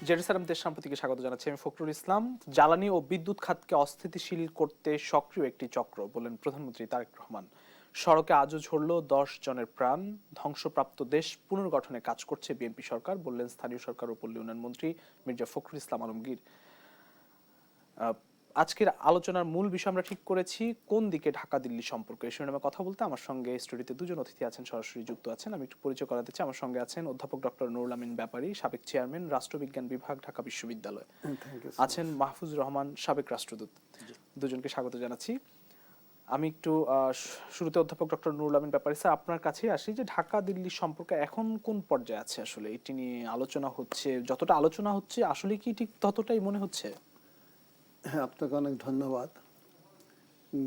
Jerusalem দেশ সম্প্রতিকে স্বাগত জানাচ্ছি আমি ফখরুল ইসলাম। জ্বালানি ও বিদ্যুৎ খাতকে অস্থিতিশীল করতে সক্রিয় একটি চক্র বললেন প্রধানমন্ত্রী তারেক রহমান। সড়কে আজও ঝরল 10 জনের প্রাণ। ধ্বংসপ্রাপ্ত দেশ পুনর্গঠনে কাজ করছে বিএনপি সরকার বললেন স্থানীয় সরকার ও পল্লী উন্নয়ন মন্ত্রী মির্জা ফখরুল ইসলাম আলমগীর। আজকের আলোচনার মূল বিষয় আমরা ঠিক করেছি কোন দিকে ঢাকা দিল্লি সম্পর্ক। এই শিরোনামে কথা বলতে আমার সঙ্গে স্টুডিওতে দুজন অতিথি আছেন, সরাসরি যুক্ত আছেন। আমি একটু পরিচয় করাতে চাই। আমার সঙ্গে আছেন অধ্যাপক ডক্টর নুরুল আমিন ব্যাপারী, সাবেক চেয়ারম্যান, রাষ্ট্রবিজ্ঞান বিভাগ, ঢাকা বিশ্ববিদ্যালয়। আছেন মাহফুজুর রহমান, সাবেক রাষ্ট্রদূত। দুজনকে স্বাগত জানাচ্ছি। আমি একটু শুরুতে অধ্যাপক ডক্টর নুরুল আমিন ব্যাপারী স্যার আপনার কাছে আসি যে ঢাকা দিল্লি সম্পর্কে এখন কোন পর্যায়ে আছে? আসলে এটি নিয়ে আলোচনা হচ্ছে, যতটা আলোচনা হচ্ছে আসলে কি ঠিক ততটাই মনে হচ্ছে? হ্যাঁ, আপনাকে অনেক ধন্যবাদ।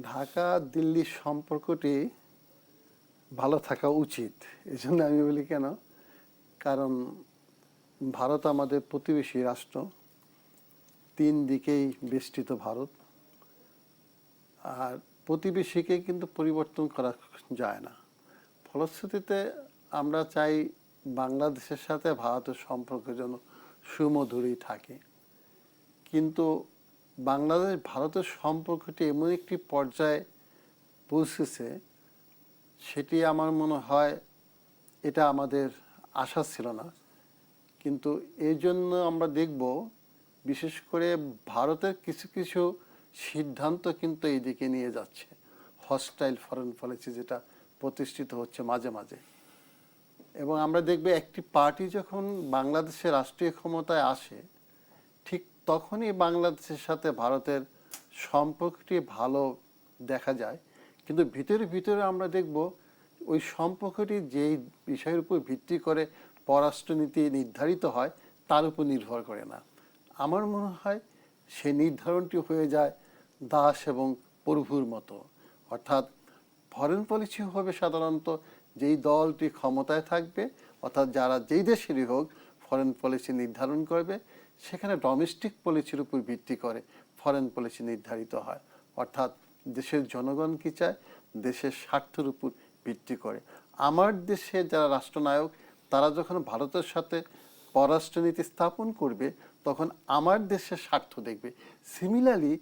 ঢাকা দিল্লির সম্পর্কটি ভালো থাকা উচিত, এই জন্য আমি বলি কেন, কারণ ভারত আমাদের প্রতিবেশী রাষ্ট্র, 3 দিকেই বেষ্টিত ভারত। আর প্রতিবেশীকে কিন্তু পরিবর্তন করা যায় না। ফলশ্রুতিতে আমরা চাই বাংলাদেশের সাথে ভারতের সম্পর্ক যেন সুমধুরই থাকে, কিন্তু বাংলাদেশ ভারতের সম্পর্কটি এমন একটি পর্যায়ে পৌঁছেছে, সেটি আমার মনে হয় এটা আমাদের আশা ছিল না। কিন্তু এই জন্য আমরা দেখব বিশেষ করে ভারতের কিছু কিছু সিদ্ধান্ত কিন্তু এই দিকে নিয়ে যাচ্ছে, হস্টাইল ফরেন পলিসি যেটা প্রতিষ্ঠিত হচ্ছে মাঝে মাঝে। এবং আমরা দেখব একটি পার্টি যখন বাংলাদেশের রাষ্ট্রীয় ক্ষমতায় আসে, ঠিক তখনই বাংলাদেশের সাথে ভারতের সম্পর্কটি ভালো দেখা যায়। কিন্তু ভিতরে ভিতরে আমরা দেখব ওই সম্পর্কটি যেই বিষয়ের উপর ভিত্তি করে পররাষ্ট্রনীতি নির্ধারিত হয় তার উপর নির্ভর করে না। আমার মনে হয় সেই নির্ধারণটি হয়ে যায় দাস এবং প্রভুর মতো, অর্থাৎ ফরেন পলিসি হবে সাধারণত যেই দলটি ক্ষমতায় থাকবে, অর্থাৎ যারা যেই দেশেরই হোক ফরেন পলিসি নির্ধারণ করবে, সেখানে ডোমেস্টিক পলিসির উপর ভিত্তি করে ফরেন পলিসি নির্ধারিত হয়, অর্থাৎ দেশের জনগণ কি চায় দেশের স্বার্থের উপর ভিত্তি করে। আমার দেশে যারা রাষ্ট্রনায়ক তারা যখন ভারতের সাথে পররাষ্ট্রনীতি স্থাপন করবে তখন আমার দেশের স্বার্থ দেখবে। সিমিলারলি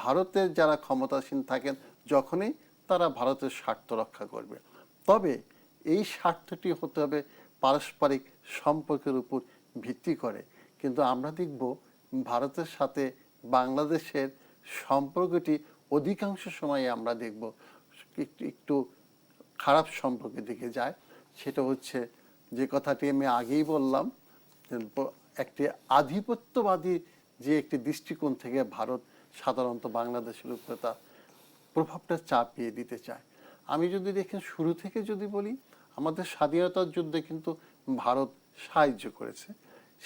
ভারতের যারা ক্ষমতাসীন থাকেন যখনই তারা ভারতের স্বার্থ রক্ষা করবে, তবে এই স্বার্থটি হতে হবে পারস্পরিক সম্পর্কের উপর ভিত্তি করে। কিন্তু আমরা দেখব ভারতের সাথে বাংলাদেশের সম্পর্কটি অধিকাংশ সময়ে আমরা দেখব একটু খারাপ সম্পর্কের দিকে যায়। সেটা হচ্ছে যে কথাটি আমি আগেই বললাম, একটি আধিপত্যবাদী যে একটি দৃষ্টিকোণ থেকে ভারত সাধারণত বাংলাদেশের উপরে তার প্রভাবটা চাপিয়ে দিতে চায়। আমি যদি দেখেন শুরু থেকে যদি বলি, আমাদের স্বাধীনতার যুদ্ধে কিন্তু ভারত সাহায্য করেছে।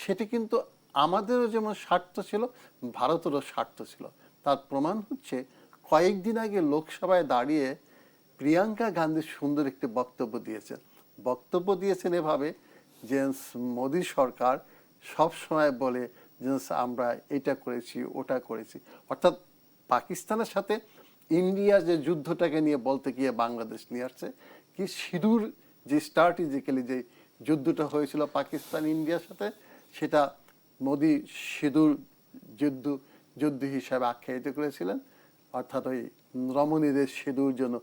সেটি কিন্তু আমাদেরও যেমন স্বার্থ ছিল, ভারতেরও স্বার্থ ছিল। তার প্রমাণ হচ্ছে কয়েকদিন আগে লোকসভায় দাঁড়িয়ে প্রিয়াঙ্কা গান্ধী সুন্দর একটি বক্তব্য দিয়েছেন এভাবে যে মোদী সরকার সব সময় বলে যে আমরা এটা করেছি ওটা করেছি, অর্থাৎ পাকিস্তানের সাথে ইন্ডিয়া যে যুদ্ধটাকে নিয়ে বলতে গিয়ে বাংলাদেশ নিয়ে আসছে কি সিঁদুর যে স্ট্র্যাটেজিক্যালি যে যুদ্ধটা হয়েছিল পাকিস্তান ইন্ডিয়ার সাথে, সেটা মোদী সিঁদুর যুদ্ধ হিসাবে আখ্যায়িত করেছিলেন, অর্থাৎ ওই রমণীদের সিঁদুর যেন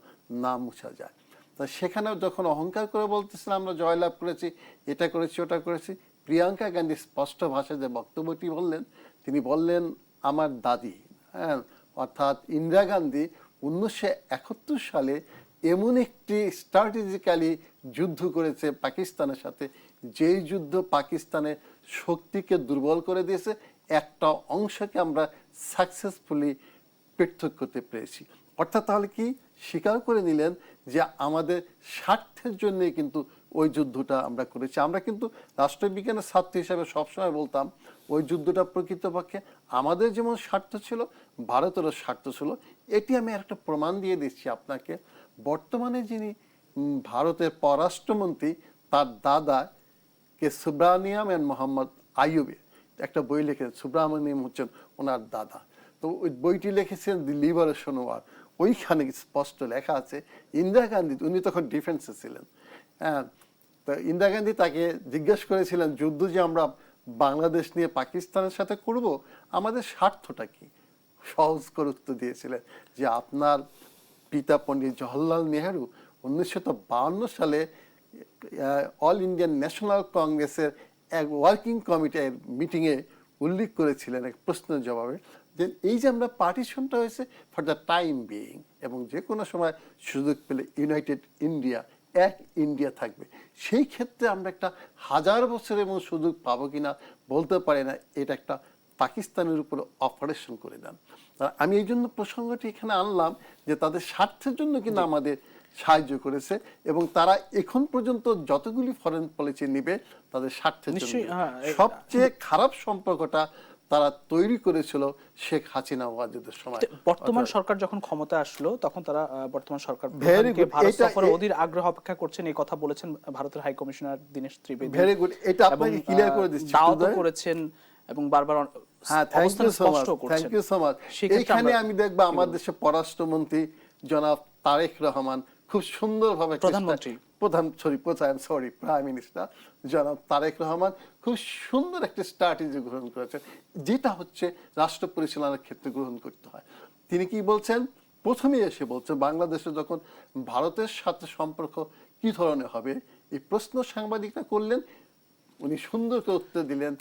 না মুছা যায়। তা সেখানেও যখন অহংকার করে বলতেছিলাম আমরা জয়লাভ করেছি, এটা করেছি ওটা করেছি, প্রিয়াঙ্কা গান্ধী স্পষ্ট ভাষায় যে বক্তব্যটি বললেন, তিনি বললেন আমার দাদি, হ্যাঁ, অর্থাৎ ইন্দিরা গান্ধী 1971 সালে এমন একটি স্ট্র্যাটেজিক্যালি যুদ্ধ করেছে পাকিস্তানের সাথে, যেই যুদ্ধ পাকিস্তানের শক্তিকে দুর্বল করে দিয়েছে, একটা অংশকে আমরা সাকসেসফুলি পৃথক করতে পেরেছি। অর্থাৎ তাহলে কি স্বীকার করে নিলেন যে আমাদের স্বার্থের জন্যই কিন্তু ওই যুদ্ধটা আমরা করেছি। আমরা কিন্তু রাষ্ট্রবিজ্ঞানের ছাত্র হিসাবে সবসময় বলতাম ওই যুদ্ধটা প্রকৃতপক্ষে আমাদের যেমন স্বার্থ ছিল, ভারতেরও স্বার্থ ছিল। এটি আমি একটা প্রমাণ দিয়ে দিচ্ছি আপনাকে। বর্তমানে যিনি ভারতের পররাষ্ট্রমন্ত্রী, তার দাদা কে সুব্রানিয়াম এন্ড মোহাম্মদ আইয়ুবে একটা বই লিখেছেন, সুব্রামণিয়াম হচ্ছেন ওনার দাদা। তো ওই বইটি লিখেছেন দি লিবারেশন ওয়ার। ওইখানে স্পষ্ট লেখা আছে ইন্দিরা গান্ধী, উনি তখন ডিফেন্সে ছিলেন, হ্যাঁ, তো ইন্দিরা গান্ধী তাকে জিজ্ঞেস করেছিলেন যুদ্ধ যে আমরা বাংলাদেশ নিয়ে পাকিস্তানের সাথে করব, আমাদের স্বার্থটা কি? সহজ করে উত্তর দিয়েছিলেন যে আপনার পিতা পণ্ডিত জওহরলাল নেহেরু 1952 সালে অল ইন্ডিয়ান ন্যাশনাল কংগ্রেসের এক ওয়ার্কিং কমিটির মিটিংয়ে উল্লেখ করেছিলেন এক প্রশ্নের জবাবে যে এই যে আমরা পার্টিশনটা হয়েছে ফর দ্য টাইম বিইং, এবং যে কোনো সময় সুযোগ পেলে ইউনাইটেড ইন্ডিয়া, এক ইন্ডিয়া থাকবে। সেই ক্ষেত্রে আমরা একটা 1000 বছরের মতো সুযোগ পাবো কিনা বলতে পারি না, এটা একটা পাকিস্তানের উপর অপারেশন করে দেন। আমি এই জন্য প্রসঙ্গটি এখানে আনলাম যে তাদের স্বার্থের জন্য কিন্তু আমাদের সাহায্য করেছে, এবং তারা এখন পর্যন্ত যতগুলি ফরেন পলিসি নিবে তাদের স্বার্থের জন্য। সবচেয়ে খারাপ সম্পর্কটা তারা তৈরি করেছিল শেখ হাসিনা ওয়াজেদের সময়। বর্তমান সরকার যখন ক্ষমতা আসলো তখন তারা বর্তমান সরকার প্রধানকে ভারত সফরে অধীর আগ্রহ অপেক্ষা করছেন এই কথা বলেছেন ভারতের high commissioner Dinesh Trivedi. Very good, এটা আপনাকে ক্লিয়ার করে দিচ্ছি। দাওয়াতও করেছেন এবং বারবার অবস্থান স্পষ্ট করছেন। Thank you so much. এইখানে আমি দেখব আমার দেশের পররাষ্ট্রমন্ত্রী জনাব তারেক রহমান খুব সুন্দরভাবে, প্রাইম মিনিস্টার জনাব তারেক রহমান খুব সুন্দর একটা স্ট্র্যাটেজি গ্রহণ করেছেন, যেটা হচ্ছে রাষ্ট্র পরিচালনার ক্ষেত্রে গ্রহণ করতে হয়। তিনি কি বলছেন? প্রথমেই এসে বলছে বাংলাদেশে যখন ভারতের সাথে সম্পর্ক কি ধরনের হবে এই প্রশ্ন সাংবাদিকরা করলেন, উনি সুন্দর করে উত্তর দিলেন,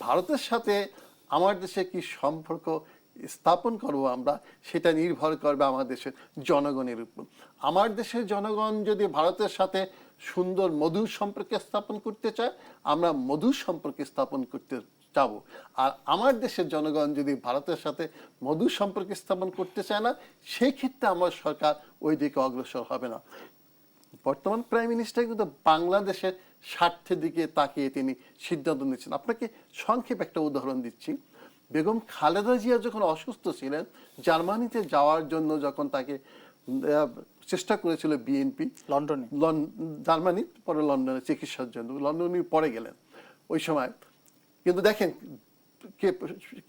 ভারতের সাথে আমার দেশে কি সম্পর্ক স্থাপন করব আমরা, সেটা নির্ভর করবে আমার দেশের জনগণের উপর। আমার দেশের জনগণ যদি ভারতের সাথে সুন্দর মধুর সম্পর্কে স্থাপন করতে চায়, আমরা মধুর সম্পর্কে স্থাপন করতে চাবো। আর আমার দেশের জনগণ যদি ভারতের সাথে মধুর সম্পর্কে স্থাপন করতে চায় না, সেই ক্ষেত্রে আমার সরকার ওই দিকে অগ্রসর হবে না। বর্তমান প্রাইম মিনিস্টার কিন্তু বাংলাদেশের স্বার্থের দিকে তাকিয়ে তিনি সিদ্ধান্ত নিচ্ছেন। আপনাকে সংক্ষেপে একটা উদাহরণ দিচ্ছি। বেগম খালেদা জিয়া যখন অসুস্থ ছিলেন, জার্মানিতে যাওয়ার জন্য যখন তাকে চেষ্টা করেছিল বিএনপি, লন্ডনে, জার্মানি পরে লন্ডনে চিকিৎসার জন্য, লন্ডনে পরে গেলেন ওই সময়। কিন্তু দেখেন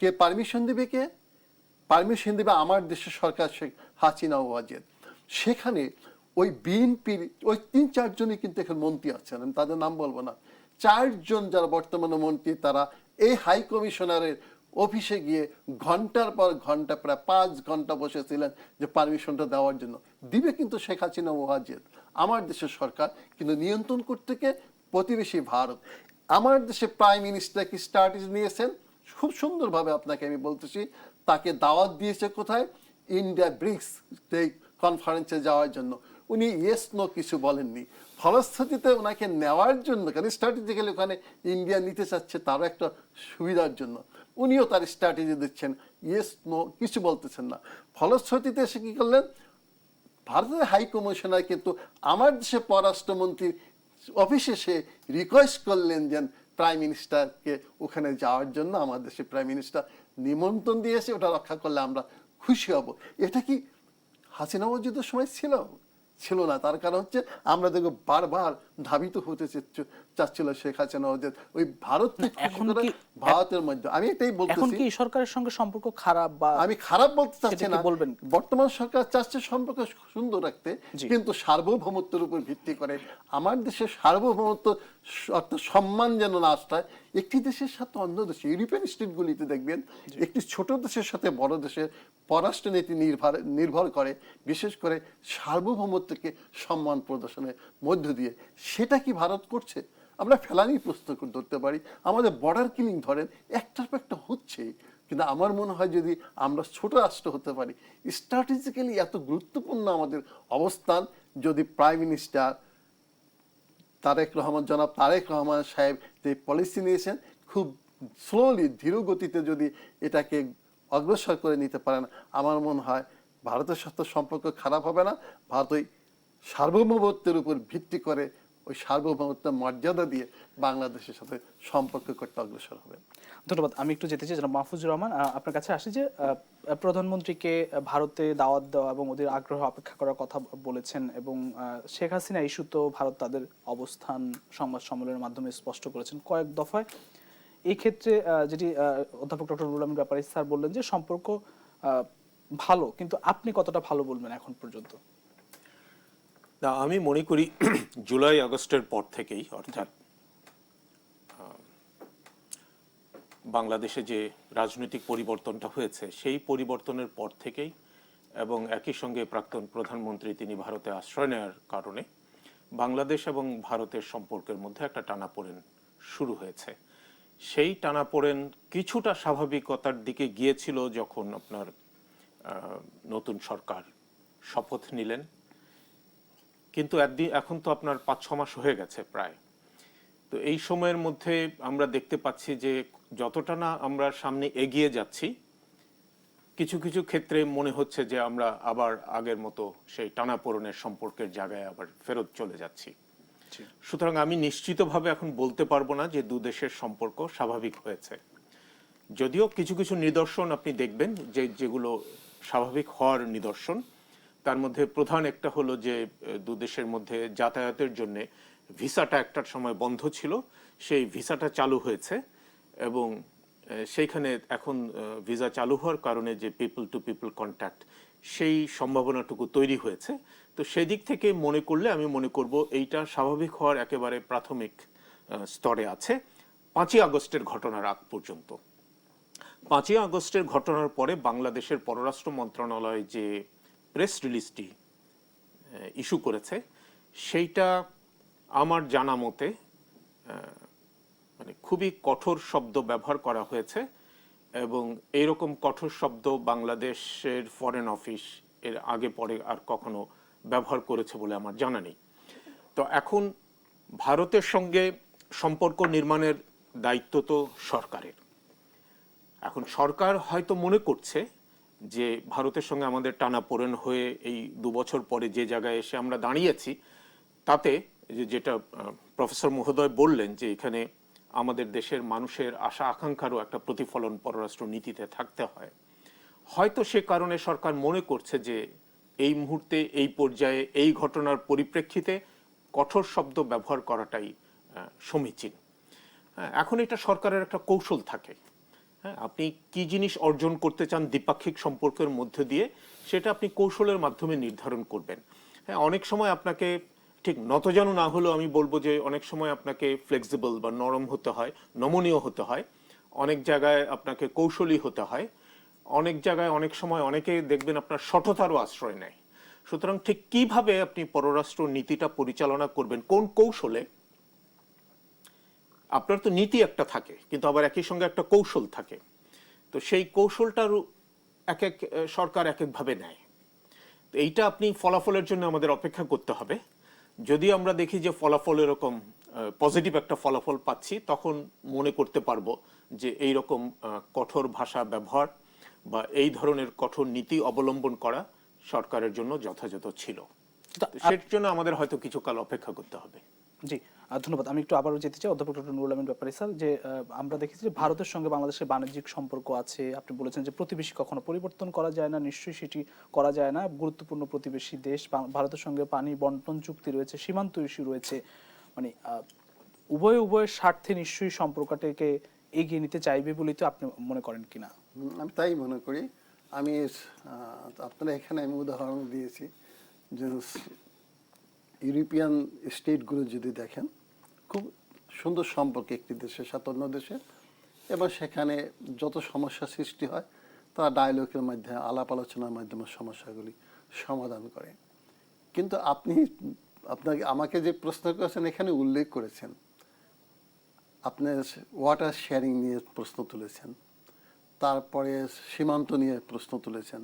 কে পারমিশন দেবে, কে পারমিশন দেবে? আমার দেশের সরকার, শেখ হাসিনা ওয়াজেদ। সেখানে ওই বিএনপির ওই 3-4 জনই কিন্তু এখন মন্ত্রী আছেন, আমি তাদের নাম বলবো না, 4 জন যারা বর্তমানে মন্ত্রী, তারা এই হাই কমিশনারের অফিসে গিয়ে ঘন্টার পর ঘন্টা, প্রায় 5 ঘন্টা বসেছিলেন যে পারমিশনটা দেওয়ার জন্য। দিবে কিন্তু শেখ হাসিনা ওয়াজেদ, আমার দেশের সরকার, কিন্তু নিয়ন্ত্রণ করতে কে? প্রতিবেশী ভারত। আমার দেশে প্রাইম মিনিস্টার কি স্ট্র্যাটেজি নিয়েছেন? খুব সুন্দরভাবে আপনাকে আমি বলতেছি, তাকে দাওয়াত দিয়েছে কোথায়? ইন্ডিয়া ব্রিক্স কনফারেন্সে যাওয়ার জন্য। উনি ইয়েস নো কিছু বলেননি। ফলশ্রুতিতে ওনাকে নেওয়ার জন্য, কারণ স্ট্র্যাটেজিক্যালি ওখানে ইন্ডিয়া নিতে চাচ্ছে তারও একটা সুবিধার জন্য, উনিও তার স্ট্র্যাটেজি দিচ্ছেন, ইয়েস নো কিছু বলতেছেন না। ফলশ্রুতিতে এসে কি করলেন? ভারতের হাই কমিশনার কিন্তু আমার দেশে পররাষ্ট্রমন্ত্রীর অফিসে সে রিকোয়েস্ট করলেন যে প্রাইম মিনিস্টারকে ওখানে যাওয়ার জন্য। আমার দেশে প্রাইম মিনিস্টার নিমন্ত্রণ দিয়েছে, ওটা রক্ষা করলে আমরা খুশি হব। এটা কি হাসিনা ওয়াজেদের সময় ছিল না। তার কারণ হচ্ছে আমরা দেখো বারবার ধাবিত হতে চাচ্ছিল শেখ হাসিনা ওয়াজেদ ওই ভারতের মধ্যে। আমি এটাই বলতেছি, এখন কি সরকারের সঙ্গে সম্পর্ক খারাপ? বা আমি খারাপ বলতে চাচ্ছি না, বর্তমান সরকার চাচ্ছে সম্পর্ক সুন্দর রাখতে, কিন্তু সার্বভৌমত্বের উপর ভিত্তি করে। আমার দেশের সার্বভৌমত্ব অর্থাৎ সম্মান যেন না আসতায় একটি দেশের সাথে অন্য দেশে, ইউরোপিয়ান স্টেটগুলিতে দেখবেন একটি ছোট দেশের সাথে বড় দেশের পররাষ্ট্রনীতি নির্ভর করে বিশেষ করে সার্বভৌমত্বকে সম্মান প্রদর্শনের মধ্য দিয়ে। সেটা কি ভারত করছে? আমরা ফেলানি প্রশ্ন ধরতে পারি, আমাদের বর্ডার কিলিং ধরেন একটার পর একটা হচ্ছে। কিন্তু আমার মনে হয় যদি আমরা ছোট রাষ্ট্র হতে পারি, স্ট্র্যাটেজিক্যালি এত গুরুত্বপূর্ণ আমাদের অবস্থান, যদি প্রাইম মিনিস্টার জনাব তারেক রহমান সাহেব যে পলিসি নিয়েছেন, খুব স্লোলি ধীর গতিতে যদি এটাকে অগ্রসর করে নিতে পারেন, আমার মনে হয় ভারতের সাথে সম্পর্ক খারাপ হবে না। ভারত ওই সার্বভৌমত্বের উপর ভিত্তি করে ওই সার্বভৌমত্বের মর্যাদা দিয়ে বাংলাদেশের সাথে সম্পর্ক করতে অগ্রসর হবে। ধন্যবাদ। আমি একটু যেতে চাই জনাব মাহফুজুর রহমান, আপনার কাছে আসি যে প্রধানমন্ত্রীকে ভারতে দাওয়াত দেওয়া এবং ওদের আগ্রহ অপেক্ষা করার কথা বলেছেন, এবং শেখ হাসিনা ইস্যু তো ভারত তাদের অবস্থান সংবাদ সম্মেলনের মাধ্যমে স্পষ্ট করেছেন কয়েক দফায়। এই ক্ষেত্রে যেটি অধ্যাপক ডক্টর নুরুল আমিন ব্যাপারী স্যার বললেন যে সম্পর্ক ভালো, কিন্তু আপনি কতটা ভালো বলবেন এখন পর্যন্ত? না, আমি মনে করি জুলাই আগস্টের পর থেকেই, অর্থাৎ বাংলাদেশে যে রাজনৈতিক পরিবর্তনটা হয়েছে সেই পরিবর্তনের পর থেকেই এবং একই সঙ্গে প্রাক্তন প্রধানমন্ত্রী তিনি ভারতে আশ্রয় নেওয়ার কারণে বাংলাদেশ এবং ভারতের সম্পর্কের মধ্যে একটা টানাপোড়েন শুরু হয়েছে। সেই টানাপোড়েন কিছুটা স্বাভাবিকতার দিকে গিয়েছিল যখন আপনার নতুন সরকার শপথ নিলেন, কিন্তু এখন তো আপনার 5-6 মাস হয়ে গেছে প্রায়। তো এই সময়ের মধ্যে আমরা দেখতে পাচ্ছি যে যতটা না আমরা সামনে এগিয়ে যাচ্ছি, কিছু কিছু ক্ষেত্রে মনে হচ্ছে যে আমরা আবার আগের মতো সেই টানাপোড়েনের সম্পর্কের জায়গায় আবার ফেরত চলে যাচ্ছি। সুতরাং আমি নিশ্চিতভাবে এখন বলতে পারবো না যে দু দেশের সম্পর্ক স্বাভাবিক হয়েছে, যদিও কিছু কিছু নিদর্শন আপনি দেখবেন যেগুলো স্বাভাবিক হওয়ার নিদর্শন। তার মধ্যে প্রধান একটা হলো যে দু দেশের মধ্যে যাতায়াতের জন্য ভিসাটা একটার সময় বন্ধ ছিল, সেই ভিসাটা চালু হয়েছে এবং সেইখানে এখন ভিসা চালু হওয়ার কারণে যে পিপল টু পিপল কন্ট্যাক্ট সেই সম্ভাবনাটুকু তৈরি হয়েছে। তো সেই দিক থেকে মনে করলে আমি মনে করব এইটা স্বাভাবিক হওয়ার একেবারে প্রাথমিক স্তরে আছে 5ই আগস্টের ঘটনার আগ পর্যন্ত। 5ই আগস্টের ঘটনার পরে বাংলাদেশের পররাষ্ট্র মন্ত্রণালয় যে প্রেস রিলিজটি ইস্যু করেছে সেইটা আমার জানা মতে মানে খুবই কঠোর শব্দ ব্যবহার করা হয়েছে এবং এইরকম কঠোর শব্দ বাংলাদেশের ফরেন অফিস এর আগে পরে আর কখনো ব্যবহার করেছে বলে আমার জানা নেই। তো এখন ভারতের সঙ্গে সম্পর্ক নির্মাণের দায়িত্ব তো সরকারের। এখন সরকার হয়তো মনে করছে যে ভারতের সঙ্গে আমাদের টানাপোড়েন হয়ে এই 2 বছর পরে যে জায়গায় এসে আমরা দাঁড়িয়েছি, তাতে যেটা প্রফেসর মহোদয় বললেন যে এখানে আমাদের দেশের মানুষের আশা আকাঙ্ক্ষারও একটা প্রতিফলন পররাষ্ট্র নীতিতে থাকতে হয়। হয়তো সে কারণে সরকার মনে করছে যে এই মুহূর্তে এই পর্যায়ে এই ঘটনার পরিপ্রেক্ষিতে কঠোর শব্দ ব্যবহার করাটাই সমীচীন। এখন এটা সরকারের একটা কৌশল থাকে। হ্যাঁ, আপনি কি জিনিস অর্জন করতে চান দ্বিপাক্ষিক সম্পর্কের মধ্য দিয়ে, সেটা আপনি কৌশলের মাধ্যমে নির্ধারণ করবেন। হ্যাঁ, অনেক সময় আপনাকে ঠিক নতজানু না হলেও আমি বলবো যে অনেক সময় আপনাকে ফ্লেক্সিবল বা নরম হতে হয়, নমনীয় হতে হয়। অনেক জায়গায় আপনাকে কৌশলী হতে হয়। অনেক জায়গায় অনেক সময় অনেকে দেখবেন আপনার সঠতারও আশ্রয় নেয়। সুতরাং ঠিক কিভাবে আপনি পররাষ্ট্র নীতিটা পরিচালনা করবেন, কোন কৌশলে, আপনার তো নীতি একটা থাকে কিন্তু আবার একই সঙ্গে একটা কৌশল থাকে। তো সেই কৌশলটার এক এক সরকার এক একভাবে নেয়। তো এইটা আপনি ফলাফলের জন্য আমাদের অপেক্ষা করতে হবে। যদি আমরা দেখি যে ফলাফল এরকম পজিটিভ একটা ফলাফল পাচ্ছি, তখন মনে করতে পারবো যে এই রকম কঠোর ভাষা ব্যবহার বা এই ধরনের কঠোর নীতি অবলম্বন করা সরকারের জন্য যথাযথ ছিল। সের জন্য আমাদের হয়তো কিছুকাল অপেক্ষা করতে হবে। জি, ধন্যবাদ। আমি একটু আবারও যেতে চাই অধ্যাপক ডক্টর নুরুল আমিন ব্যাপারী স্যার, যে আমরা দেখেছি যে ভারতের সঙ্গে বাংলাদেশের বাণিজ্যিক সম্পর্ক আছে। আপনি বলেছেন যে প্রতিবেশী কখনো পরিবর্তন করা যায় না, নিশ্চয়ই সেটি করা যায় না। গুরুত্বপূর্ণ প্রতিবেশী দেশ, ভারতের সঙ্গে পানি বন্টন চুক্তি রয়েছে, সীমান্ত ইস্যু রয়েছে। মানে উভয়ের স্বার্থে নিশ্চয়ই সম্পর্কটাকে এগিয়ে নিতে চাইবে বলেই তো আপনি মনে করেন কিনা? আমি তাই মনে করি। আমি আপনারা এখানে আমি উদাহরণ দিয়েছি যে ইউরোপিয়ান স্টেটগুলো যদি দেখেন, খুব সুন্দর সম্পর্ক একটি দেশের সাথে অন্য দেশের, এবং সেখানে যত সমস্যা সৃষ্টি হয় তারা ডায়ালগের মাধ্যমে, আলাপ আলোচনার মাধ্যমে সমস্যাগুলি সমাধান করে। কিন্তু আমাকে যে প্রশ্ন করেছেন এখানে উল্লেখ করেছেন, আপনি ওয়াটার শেয়ারিং নিয়ে প্রশ্ন তুলেছেন, তারপরে সীমান্ত নিয়ে প্রশ্ন তুলেছেন,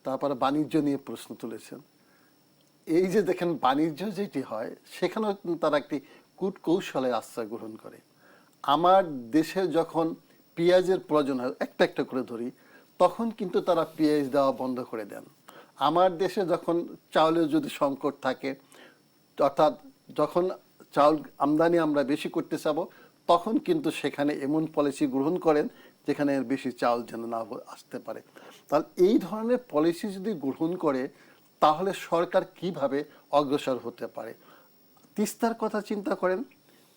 তারপরে বাণিজ্য নিয়ে প্রশ্ন তুলেছেন। এই যে দেখেন বাণিজ্য যেটি হয় সেখানেও তারা একটি কূটকৌশলের আশ্রয় গ্রহণ করে। আমার দেশে যখন পেঁয়াজের প্রয়োজন হয়, একটা একটা করে ধরি, তখন কিন্তু তারা পেঁয়াজ দেওয়া বন্ধ করে দেন। আমার দেশে যখন চাউলের যদি সংকট থাকে, অর্থাৎ যখন চাউল আমদানি আমরা বেশি করতে চাবো, তখন কিন্তু সেখানে এমন পলিসি গ্রহণ করেন যেখানে বেশি চাউল যেন না আসতে পারে। তাহলে এই ধরনের পলিসি যদি গ্রহণ করে তাহলে সরকার কিভাবে অগ্রসর হতে পারে? তিস্তার কথা চিন্তা করেন,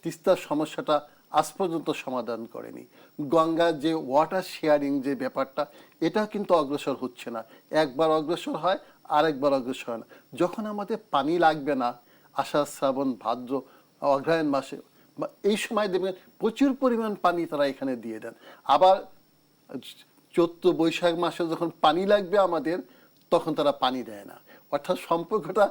তিস্তার সমস্যাটা আজ পর্যন্ত সমাধান করেনি। গঙ্গার যে ওয়াটার শেয়ারিং যে ব্যাপারটা, এটা কিন্তু অগ্রসর হচ্ছে না। একবার অগ্রসর হয়, আরেকবার অগ্রসর হয় না। যখন আমাদের পানি লাগবে না, আষাঢ় শ্রাবণ ভাদ্র অগ্রহায়ণ মাসে এই সময় দেখবেন প্রচুর পরিমাণ পানি তারা এখানে দিয়ে দেন। আবার চৈত্র বৈশাখ মাসে যখন পানি লাগবে আমাদের, তখন তারা পানি দেয় না। অর্থাৎ সম্পর্কটা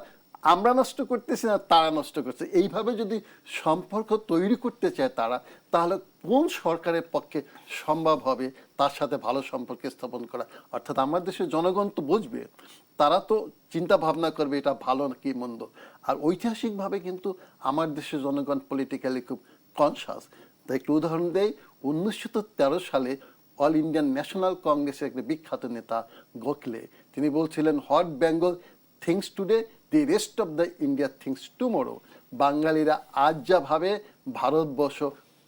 আমরা নষ্ট করতেছি না, তারা নষ্ট করছে। এইভাবে যদি সম্পর্ক তৈরি করতে চায় তারা, তাহলে কোন সরকারের পক্ষে সম্ভব হবে তার সাথে ভালো সম্পর্ক স্থাপন করা? অর্থাৎ আমার দেশের জনগণ তো বুঝবে, তারা তো চিন্তা ভাবনা করবে এটা ভালো নাকি মন্দ। আর ঐতিহাসিকভাবে কিন্তু আমার দেশের জনগণ পলিটিক্যালি খুব কনসাস। তাই একটু উদাহরণ দেই, 1913 সালে অল ইন্ডিয়ান ন্যাশনাল কংগ্রেসের একটা বিখ্যাত নেতা গোখলে, তিনি বলছিলেন, what Bengal things today the rest of the India things tomorrow. বাঙালিরা আজ যা ভাবে ভারতবর্ষ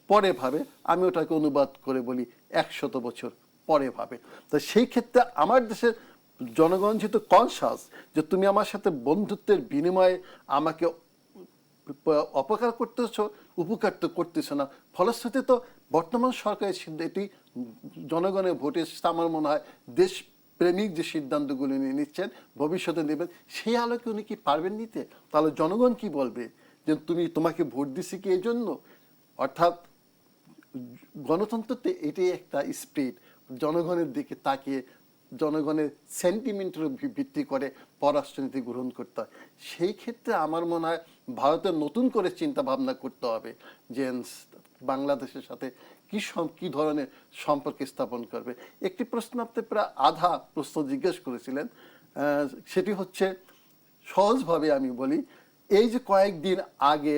পরে ভাবে। আমি ওটাকে অনুবাদ করে বলি 100 বছর পরে ভাবে। তো সেই ক্ষেত্রে আমার দেশের জনগণ যেহেতু কনসাস যে তুমি আমার সাথে বন্ধুত্বের বিনিময়ে আমাকে অপকার করতেছ, উপকার তো করতেছ না, ফলশ্রুতি তো বর্তমান সরকারের এটি জনগণের ভোটে আমার মনে হয় দেশ প্রেমিক যে সিদ্ধান্তগুলো নিয়ে নিচ্ছেন, ভবিষ্যতে নেবেন, সেই আলোকে উনি কি পারবেন নিতে? তাহলে জনগণ কি বলবে যে তোমাকে ভোট দিছি কি এই জন্য? অর্থাৎ গণতন্ত্রতে এটাই একটা স্পিরিট, জনগণের দিকে তাকিয়ে জনগণের সেন্টিমেন্টের ভিত্তি করে পররাষ্ট্রনীতি গ্রহণ করতে হয়। সেই ক্ষেত্রে আমার মনে হয় ভারতের নতুন করে চিন্তা ভাবনা করতে হবে যে বাংলাদেশের সাথে কি ধরনের সম্পর্ক স্থাপন করবে। একটি প্রশ্ন আপনি প্রায় আধা প্রশ্ন জিজ্ঞেস করেছিলেন, সেটি হচ্ছে সহজভাবে আমি বলি, এই যে কয়েকদিন আগে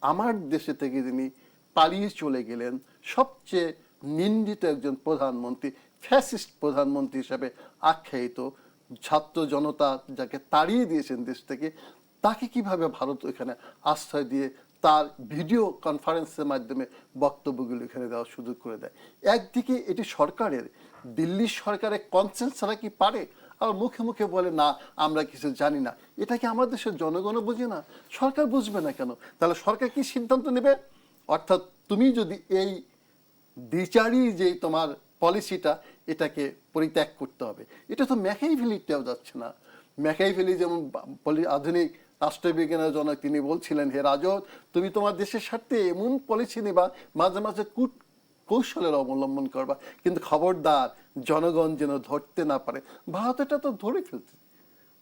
আমার দেশে থেকে যিনি পালিয়ে চলে গেলেন, সবচেয়ে নিন্দিত একজন প্রধানমন্ত্রী, ফ্যাসিস্ট প্রধানমন্ত্রী হিসেবে আখ্যায়িত, ছাত্র জনতা যাকে তাড়িয়ে দিয়েছেন দেশ থেকে, তাকে কিভাবে ভারত এখানে আশ্রয় দিয়ে তার ভিডিও কনফারেন্সের মাধ্যমে বক্তব্যগুলো এখানে দেওয়ার সুযোগ করে দেয়। একদিকে এটি সরকারের, দিল্লি সরকারের কনসেন্স ছাড়া কি পারে? আর মুখে মুখে বলে না আমরা কিছু জানি না। এটা কি আমার দেশের জনগণও বুঝে না? সরকার বুঝবে না কেন? তাহলে সরকার কি সিদ্ধান্ত নেবে? অর্থাৎ তুমি যদি এই দ্বিচারী যে তোমার পলিসিটা, এটাকে পরিত্যাগ করতে হবে। এটা তো ম্যাকাইভেলিতেও যাচ্ছে না। ম্যাকাইভেলি যেমন আধুনিক রাষ্ট্রবিজ্ঞানের জনক, তিনি বলছিলেন, হে রাজত, তুমি তোমার দেশের স্বার্থে এমন পলিসি নিবা, মাঝে মাঝে কৌশলের অবলম্বন করবা, কিন্তু খবরদার জনগণ যেন ধরতে না পারে। ভারত এটা তো ধরে ফেলছে।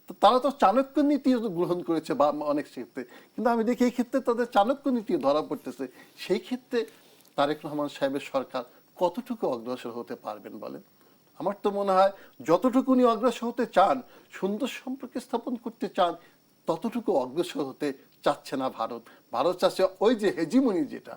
তো তারা তো চাণক্য নীতি গ্রহণ করেছে বা অনেক ক্ষেত্রে, কিন্তু আমি দেখি এই ক্ষেত্রে তাদের চাণক্য নীতি ধরা পড়তেছে। সেই ক্ষেত্রে তারেক রহমান সাহেবের সরকার কতটুকু অগ্রসর হতে পারবেন বলেন? আমার তো মনে হয় যতটুকু উনি অগ্রসর হতে চান, সুন্দর সম্পর্ক স্থাপন করতে চান, ততটুকু অগ্রসর হতে চাচ্ছে না ভারত। ভারত চাচ্ছে ওই যে হেজিমনি, যেটা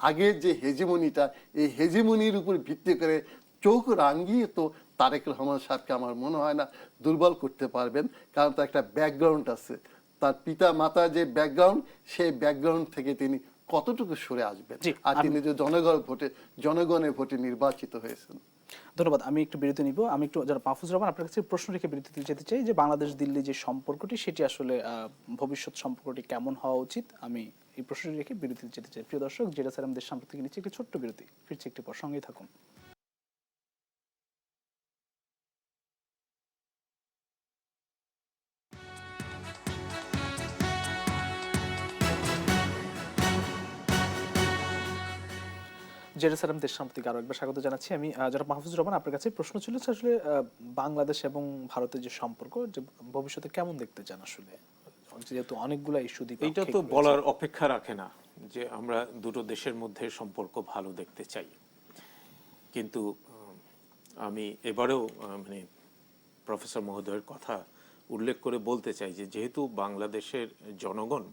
আগের যে হেজিমনিটা, এই হেজিমনির উপর ভিত্তি করে চোখ রাঙিয়ে তো তারেক রহমান সাহেবকে আমার মনে হয় না দুর্বল করতে পারবেন। কারণ তার একটা ব্যাকগ্রাউন্ড আছে, তার পিতা মাতা যে ব্যাকগ্রাউন্ড, সেই ব্যাকগ্রাউন্ড থেকে তিনি কতটুকু সরে আসবেন। আর তিনি যে জনগণের ভোটে নির্বাচিত হয়েছেন। ধন্যবাদ। আমি একটু বিরতি নিব। আমি একটু যারা মাহফুজ রহমান, আপনার কাছে প্রশ্ন রেখে বিরতিতে যেতে চাই যে বাংলাদেশ দিল্লি যে সম্পর্কটি, সেটি আসলে ভবিষ্যৎ সম্পর্কটি কেমন হওয়া উচিত, আমি এই প্রশ্নটি রেখে বিরতিতে যেতে চাই। প্রিয় দর্শক, যেটা স্যার আমাদের সামনে থেকে নিচ্ছে একটি ছোট্ট বিরতি, ফিরছি একটু পর, সঙ্গেই থাকুন। জেরুসালেম দেশ সম্পর্কে আরো একবার স্বাগত জানাচ্ছি। আমি যারা মাহফুজ রহমান, আপনার কাছে প্রশ্ন ছিল আসলে বাংলাদেশ এবং ভারতের যে সম্পর্ক, যে ভবিষ্যতে কেমন দেখতে চান আসলে, যেহেতু অনেকগুলো ইস্যু দ্বিপাক্ষিক এটা তো বলার অপেক্ষা রাখে না যে আমরা দুটো দেশের মধ্যে সম্পর্ক ভালো দেখতে চাই। কিন্তু আমি এবারেও মানে প্রফেসর মহোদয়ের কথা উল্লেখ করে বলতে চাই যে যেহেতু বাংলাদেশের জনগণ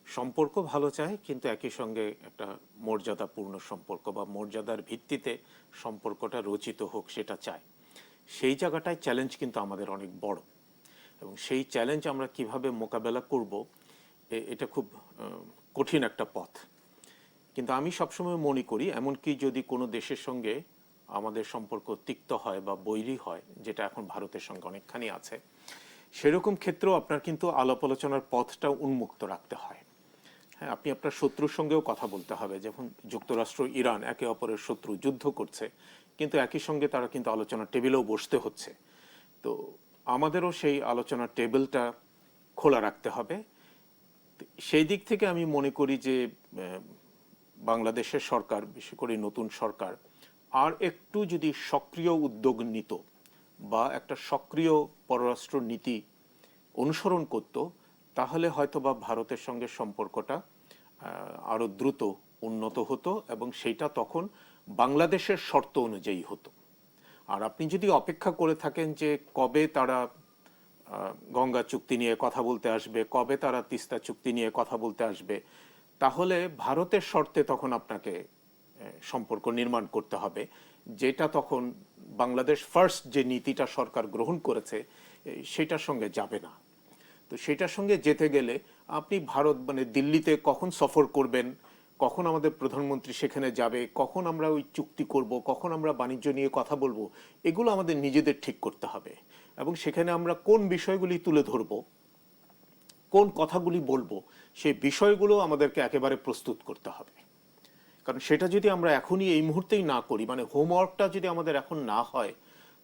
সম্পর্ক ভালো চায়, কিন্তু একই সঙ্গে একটা মর্যাদাপূর্ণ সম্পর্ক বা মর্যাদার ভিত্তিতে সম্পর্কটা রচিত হোক সেটা চায়। সেই জায়গাটায় চ্যালেঞ্জ কিন্তু আমাদের অনেক বড়, এবং সেই চ্যালেঞ্জ আমরা কিভাবে মোকাবেলা করব, এটা খুব কঠিন একটা পথ। কিন্তু আমি সবসময় মনে করি, এমনকি যদি কোনো দেশের সঙ্গে আমাদের সম্পর্ক তিক্ত হয় বা বৈরী হয়, যেটা এখন ভারতের সঙ্গে অনেকখানি আছে, সেরকম ক্ষেত্রেও আপনার কিন্তু আলাপ আলোচনার পথটা উন্মুক্ত রাখতে হয়। হ্যাঁ, আপনি আপনার শত্রুর সঙ্গেও কথা বলতে হবে। যখন যুক্তরাষ্ট্র ইরান একে অপরের শত্রু, যুদ্ধ করছে, কিন্তু একই সঙ্গে তারা কিন্তু আলোচনার টেবিলেও বসতে হচ্ছে। তো আমাদেরও সেই আলোচনার টেবিলটা খোলা রাখতে হবে। সেই দিক থেকে আমি মনে করি যে বাংলাদেশের সরকার, বিশেষ করে নতুন সরকার, আর একটু যদি সক্রিয় উদ্যোগ নিত বা একটা সক্রিয় পররাষ্ট্র নীতি অনুসরণ করত, তাহলে হয়তোবা ভারতের সঙ্গে সম্পর্কটা আরো দ্রুত উন্নত হতো এবং সেইটা তখন বাংলাদেশের শর্ত অনুযায়ী হতো। আর আপনি যদি অপেক্ষা করে থাকেন যে কবে তারা গঙ্গা চুক্তি নিয়ে কথা বলতে আসবে, কবে তারা তিস্তা চুক্তি নিয়ে কথা বলতে আসবে, তাহলে ভারতের শর্তে তখন আপনাকে সম্পর্ক নির্মাণ করতে হবে, যেটা তখন বাংলাদেশ ফার্স্ট যে নীতিটা সরকার গ্রহণ করেছে সেটার সঙ্গে যাবে না। তো সেটার সঙ্গে যেতে গেলে আপনি ভারত মানে দিল্লিতে কখন সফর করবেন, কখন আমাদের প্রধানমন্ত্রী সেখানে যাবে, কখন আমরা ওই চুক্তি করব, কখন আমরা বাণিজ্য নিয়ে কথা বলবো, এগুলো আমাদের নিজেদের ঠিক করতে হবে। এবং সেখানে আমরা কোন বিষয়গুলি তুলে ধরবো, কোন কথাগুলি বলবো, সেই বিষয়গুলো আমাদেরকে একেবারে প্রস্তুত করতে হবে। কারণ সেটা যদি আমরা এখনই এই মুহূর্তেই না করি, মানে হোমওয়ার্কটা যদি আমাদের এখন না হয়,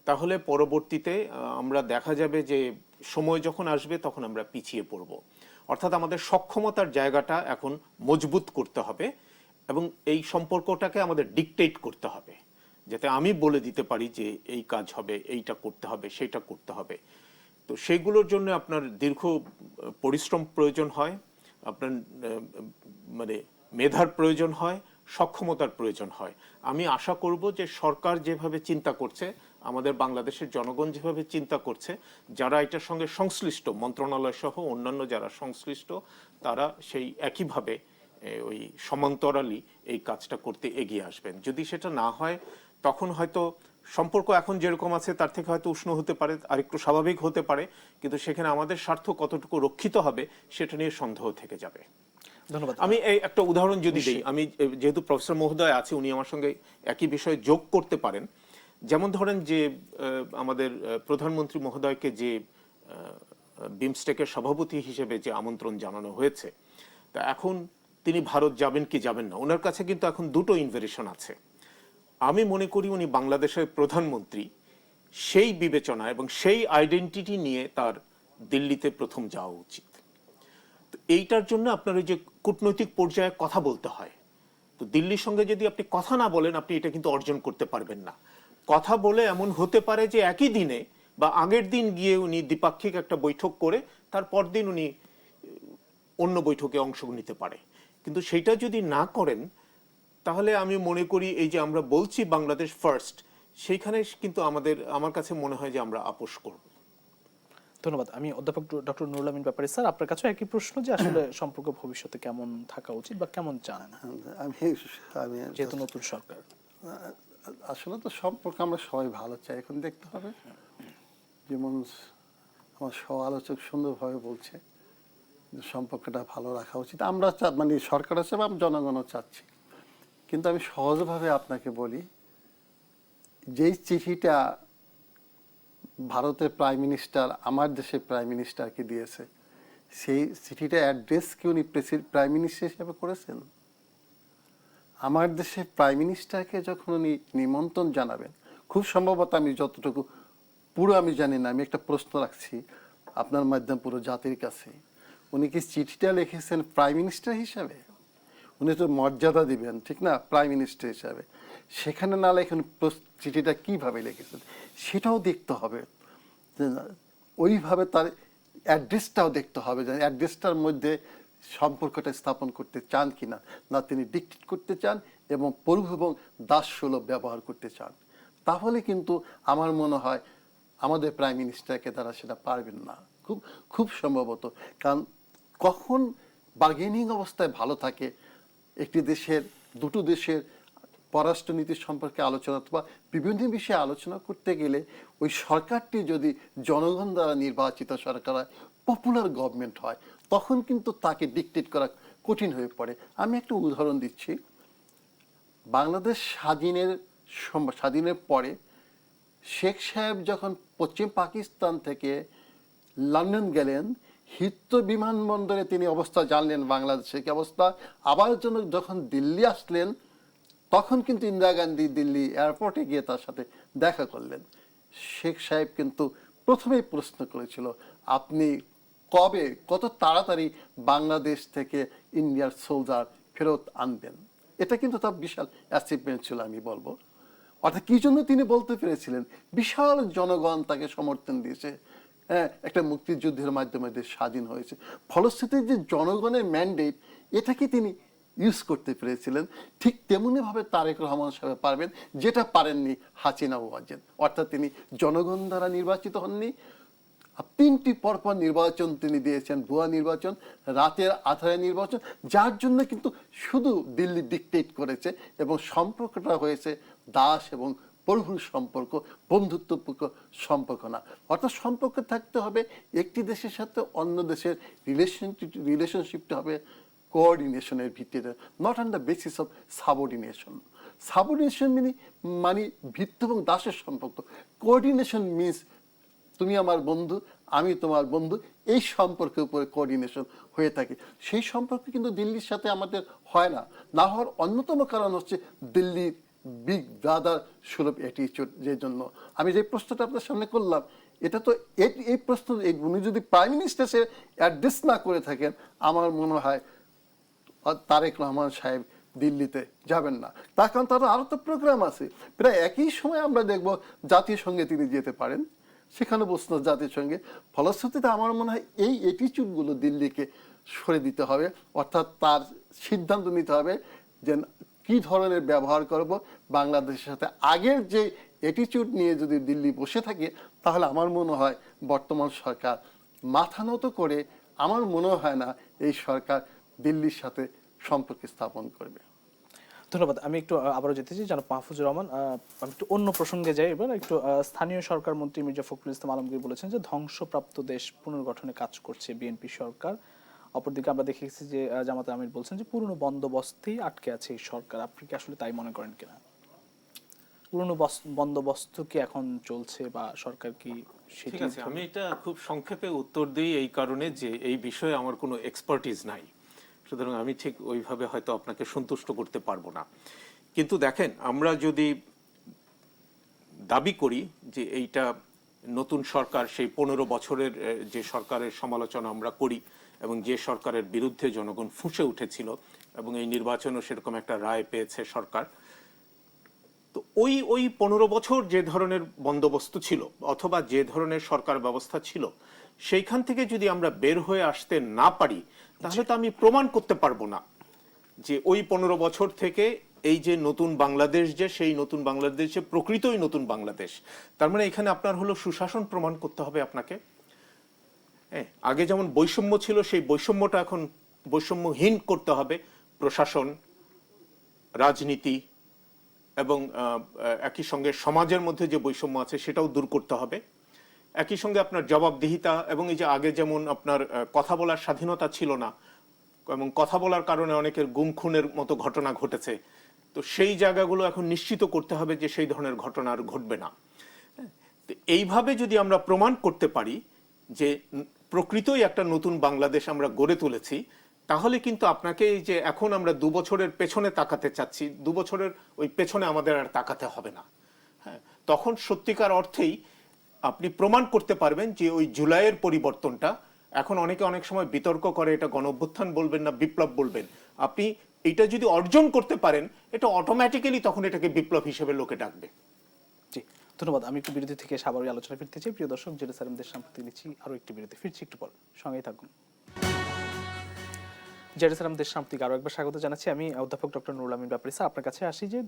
তাহলে পরবর্তীতে আমরা দেখা যাবে যে সময় যখন আসবে তখন আমরা পিছিয়ে পড়ব। অর্থাৎ আমাদের সক্ষমতার জায়গাটা এখন মজবুত করতে হবে এবং এই সম্পর্কটাকে আমাদের ডিকটেট করতে হবে, যাতে আমি বলে দিতে পারি যে এই কাজ হবে, এইটা করতে হবে, সেইটা করতে হবে। তো সেইগুলোর জন্য আপনার দীর্ঘ পরিশ্রম প্রয়োজন হয়, আপনার মানে মেধার প্রয়োজন হয়, সক্ষমতার প্রয়োজন হয়। আমি আশা করব যে সরকার যেভাবে চিন্তা করছে, আমাদের বাংলাদেশের জনগণ যেভাবে চিন্তা করছে, যারা এটার সঙ্গে সংশ্লিষ্ট, মন্ত্রণালয় সহ অন্যান্য যারা সংশ্লিষ্ট, তারা সেই একইভাবে ওই সমান্তরালি এই কাজটা করতে এগিয়ে আসবেন। যদি সেটা না হয়, তখন হয়তো সম্পর্ক এখন যেরকম আছে তার থেকে হয়তো উষ্ণ হতে পারে, আরেকটু স্বাভাবিক হতে পারে, কিন্তু সেখানে আমাদের স্বার্থ কতটুকু রক্ষিত হবে সেটা নিয়ে সন্দেহ থেকে যাবে। ধন্যবাদ। আমি এই একটা উদাহরণ যদি দিই, আমি যেহেতু প্রফেসর মহোদয় আছে, উনি আমার সঙ্গে একই বিষয়ে যোগ করতে পারেন। যেমন ধরেন যে আমাদের প্রধানমন্ত্রী মহোদয়কে যে বিমস্টেকের সভাপতি হিসেবে যে আমন্ত্রণ জানানো হয়েছে, তা এখন তিনি ভারত যাবেন কি যাবেন না, ওনার কাছে কিন্তু এখন দুটো ইনভিটেশন আছে। আমি মনে করি উনি বাংলাদেশের প্রধানমন্ত্রী, সেই বিবেচনা এবং সেই আইডেন্টিটি নিয়ে তার দিল্লিতে প্রথম যাওয়া উচিত। তো এইটার জন্য আপনার ওই যে কূটনৈতিক পর্যায়ে কথা বলতে হয়। তো দিল্লির সঙ্গে যদি আপনি কথা না বলেন, আপনি এটা কিন্তু অর্জন করতে পারবেন না। কথা বলে এমন হতে পারে যে একই দিনে বা আগের দিন গিয়ে উনি দ্বিপাক্ষিক একটা বৈঠক করে তারপর দিন উনি অন্য বৈঠকে অংশ নিতে পারে। কিন্তু সেটা যদি না করেন, তাহলে আমি মনে করি এই যে আমরা বলছি বাংলাদেশ ফার্স্ট, সেইখানে কিন্তু আমার কাছে মনে হয় যে আমরা আপোষ করব। ধন্যবাদ। আমি অধ্যাপক ডক্টর নুরুল আমিন ব্যাপারী স্যার, আপনার কাছে একই প্রশ্ন যে আসলে সম্পর্ক ভবিষ্যতে কেমন থাকা উচিত বা কেমন চান, আমি যেহেতু নতুন সরকার? আসলে তো সম্পর্ক আমরা সবাই ভালো চাই, এখন দেখতে হবে। যেমন আমার সহ আলোচক সুন্দরভাবে বলছে যে সম্পর্কটা ভালো রাখা উচিত, আমরা মানে সরকার হিসেবে আমি জনগণও চাচ্ছি। কিন্তু আমি সহজভাবে আপনাকে বলি, যেই চিঠিটা ভারতের প্রাইম মিনিস্টার আমার দেশের প্রাইম মিনিস্টারকে দিয়েছে, সেই চিঠিটা অ্যাড্রেস কি উনি প্রাইম মিনিস্টার হিসেবে করেছেন? আমার দেশের প্রাইম মিনিস্টারকে যখন উনি নিমন্ত্রণ জানাবেন, খুব সম্ভবত, আমি যতটুকু পুরো আমি জানি না, আমি একটা প্রশ্ন রাখছি আপনার মাধ্যমে পুরো জাতির কাছে, উনি কি চিঠিটা লিখেছেন প্রাইম মিনিস্টার হিসাবে? উনি তো মর্যাদা দিবেন, ঠিক না, প্রাইম মিনিস্টার হিসাবে। সেখানে না লেখেন চিঠিটা কিভাবে লিখেছেন সেটাও দেখতে হবে। ওইভাবে তার অ্যাড্রেসটাও দেখতে হবে, যে অ্যাড্রেসটার মধ্যে সম্পর্কটা স্থাপন করতে চান কিনা, না তিনি ডিক্টেট করতে চান এবং প্রভু এবং দাসসুলভ ব্যবহার করতে চান। তাহলে কিন্তু আমার মনে হয় আমাদের প্রাইম মিনিস্টারকে তারা সেটা পারবেন না, খুব খুব সম্ভবত। কারণ কখন বার্গেনিং অবস্থায় ভালো থাকে একটি দেশের, দুটো দেশের পররাষ্ট্রনীতি সম্পর্কে আলোচনা অথবা বিভিন্ন বিষয়ে আলোচনা করতে গেলে ওই সরকারটি যদি জনগণ দ্বারা নির্বাচিত সরকার হয়, পপুলার গভর্নমেন্ট হয়, তখন কিন্তু তাকে ডিক্টেট করা কঠিন হয়ে পড়ে। আমি একটা উদাহরণ দিচ্ছি। বাংলাদেশ স্বাধীনের পরে শেখ সাহেব যখন পশ্চিম পাকিস্তান থেকে লন্ডন গেলেন, হিথ্রো বিমানবন্দরে তিনি অবস্থা জানলেন বাংলাদেশের কি অবস্থা। আবার যখন দিল্লি আসলেন, তখন কিন্তু ইন্দিরা গান্ধী দিল্লি এয়ারপোর্টে গিয়ে তার সাথে দেখা করলেন। শেখ সাহেব কিন্তু প্রথমেই প্রশ্ন করেছিল, আপনি কত তাড়াতাড়ি বাংলাদেশ থেকে ইন্ডিয়ার সোলজার ফেরত আনবেন? এটা কিন্তু তার বিশাল অ্যাচিভমেন্ট ছিল আমি বলবো। অর্থাৎ কি জন্য তিনি বলতে পেরেছিলেন, বিশাল জনগণ তাকে সমর্থন দিয়েছে, হ্যাঁ, একটা মুক্তিযুদ্ধের মাধ্যমে দেশ স্বাধীন হয়েছে। ফলশ্রুতিতে যে জনগণের ম্যান্ডেট, এটাকে তিনি ইউজ করতে পেরেছিলেন। ঠিক তেমনিভাবে তারেক রহমান সাহেব পারবেন, যেটা পারেননি হাসিনা ওয়াজেদ। অর্থাৎ তিনি জনগণ দ্বারা নির্বাচিত হননি, 3টি পরপর নির্বাচন তিনি দিয়েছেন, ভুয়া নির্বাচন, রাতের আধারে নির্বাচন, যার জন্য কিন্তু শুধু দিল্লি ডিকটেট করেছে এবং সম্পর্কটা হয়েছে দাস এবং প্রভুর সম্পর্ক, বন্ধুত্বপূর্ণ সম্পর্ক না। অর্থাৎ সম্পর্ক থাকতে হবে একটি দেশের সাথে অন্য দেশের রিলেশনশিপটা হবে কোঅর্ডিনেশনের ভিত্তিতে, not on the basis of subordination. Subordination মানে ভিত্তি এবং দাসের সম্পর্ক। কোঅর্ডিনেশন মিনস তুমি আমার বন্ধু, আমি তোমার বন্ধু, এই সম্পর্কের উপরে কোঅর্ডিনেশন হয়ে থাকে। সেই সম্পর্ক কিন্তু দিল্লির সাথে আমাদের হয় না। না হওয়ার অন্যতম কারণ হচ্ছে দিল্লির বিগ ব্রাদার সুলভ অ্যাটিটিউড। যে জন্য আমি যে প্রশ্নটা আপনার সামনে করলাম, এটা তো এই প্রশ্ন উনি যদি প্রাইম মিনিস্টার সে অ্যাড্রেস না করে থাকেন, আমার মনে হয় তারেক রহমান সাহেব দিল্লিতে যাবেন না। তার কারণ তার আরও তো প্রোগ্রাম আছে। প্রায় একই সময় আমরা দেখব জাতিসংঘে তিনি যেতে পারেন, সেখানে বসতো জাতিসংঘে। ফলশ্রুতিতে আমার মনে হয় এই অ্যাটিটিউডগুলো দিল্লিকে সরে দিতে হবে। অর্থাৎ তার সিদ্ধান্ত নিতে হবে যে কি ধরনের ব্যবহার করব বাংলাদেশের সাথে। আগের যে অ্যাটিটিউড নিয়ে যদি দিল্লি বসে থাকে, তাহলে আমার মনে হয় বর্তমান সরকার মাথা নত করে, আমার মনে হয় না এই সরকার দিল্লির সাথে সম্পর্ক স্থাপন করবে। ধন্যবাদ। আমি একটু আবারও যেতে চাই জনাব মাহফুজুর রহমান। আমি একটু অন্য প্রসঙ্গে যাই এবার। একটু স্থানীয় সরকার মন্ত্রী মির্জা ফখরুল ইসলাম আলমগীর বলেছেন যে ধ্বংসপ্রাপ্ত দেশ পুনর্গঠনে কাজ করছে বিএনপি সরকার। অপরদিকে আমরা দেখেছি যে জামাত আমির বলছেন যে পুরনো বন্দোবস্তেই আটকে আছে এই সরকার। আপনি কি আসলে তাই মনে করেন কিনা? পুরনো বন্দোবস্ত কি এখন চলছে বা সরকার কি ঠিক আছে, আমি এটা খুব সংক্ষেপে উত্তর দিই এই কারণে যে এই বিষয়ে আমার কোনো এক্সপার্টিস নাই, সুতরাং আমি ঠিক ওইভাবে হয়তো আপনাকে সন্তুষ্ট করতে পারবো না। কিন্তু দেখেন, আমরা যদি দাবি করি যে এইটা নতুন সরকার, সেই 15 বছরের যে সরকারের সমালোচনা আমরা করি এবং যে সরকারের বিরুদ্ধে জনগণ ফুঁসে উঠেছিল এবং এই নির্বাচনও সেরকম একটা রায় পেয়েছে সরকার, তো ওই 15 বছর যে ধরনের বন্দোবস্ত ছিল অথবা যে ধরনের সরকার ব্যবস্থা ছিল, সেইখান থেকে যদি আমরা বের হয়ে আসতে না পারি, তাহলে তো আমি প্রমাণ করতে পারবো না যে ওই 15 বছর থেকে এই যে নতুন বাংলাদেশ, যে সেই নতুন বাংলাদেশ যে প্রকৃতই নতুন বাংলাদেশ। তার মানে এখানে আপনার হলো সুশাসন প্রমাণ করতে হবে আপনাকে। আগে যেমন বৈষম্য ছিল, সেই বৈষম্যটা এখন বৈষম্যহীন করতে হবে। প্রশাসন, রাজনীতি এবং একই সঙ্গে সমাজের মধ্যে যে বৈষম্য আছে সেটাও দূর করতে হবে। একই সঙ্গে আপনার জবাবদিহিতা এবং এই যে আগে যেমন আপনার কথা বলার স্বাধীনতা ছিল না এবং কথা বলার কারণে অনেকের গুম খুনের মতো ঘটনা ঘটেছে, তো সেই জায়গাগুলো এখন নিশ্চিত করতে হবে যে সেই ধরনের ঘটনা আর ঘটবে না। এইভাবে যদি আমরা প্রমাণ করতে পারি যে প্রকৃতই একটা নতুন বাংলাদেশ আমরা গড়ে তুলেছি, তাহলে কিন্তু আপনাকে এই যে এখন আমরা 2 বছরের পেছনে তাকাতে চাচ্ছি, 2 বছরের ওই পেছনে আমাদের আর তাকাতে হবে না। হ্যাঁ, তখন সত্যিকার অর্থেই আপনি প্রমাণ করতে পারবেন যে ওই জুলাইয়ের পরিবর্তনটা, এখন অনেকে অনেক সময় বিতর্ক করে এটা গণঅভ্যুত্থান বলবেন না বিপ্লব বলবেন, আপনি এটা যদি অর্জন করতে পারেন, এটা অটোমেটিক্যালি তখন এটাকে বিপ্লব হিসেবে লোকে ডাকবে। জি, ধন্যবাদ। আমি একটু বিরতি থেকে সাভারের আলোচনা ফিরতে চাই। প্রিয় দর্শক, জেরুসালেম দেশ সম্পর্কে নিচ্ছি আরো একটি বিরতি, ফিরছি একটু পর, সঙ্গেই থাকুন। জেরুসালেম দেশ সাম্প্রতিক আরো একবার স্বাগত জানাচ্ছি। আমি অধ্যাপক ডক্টর নুরুল আমিন ব্যাপারী স্যার। আপনার কাছে আসি যে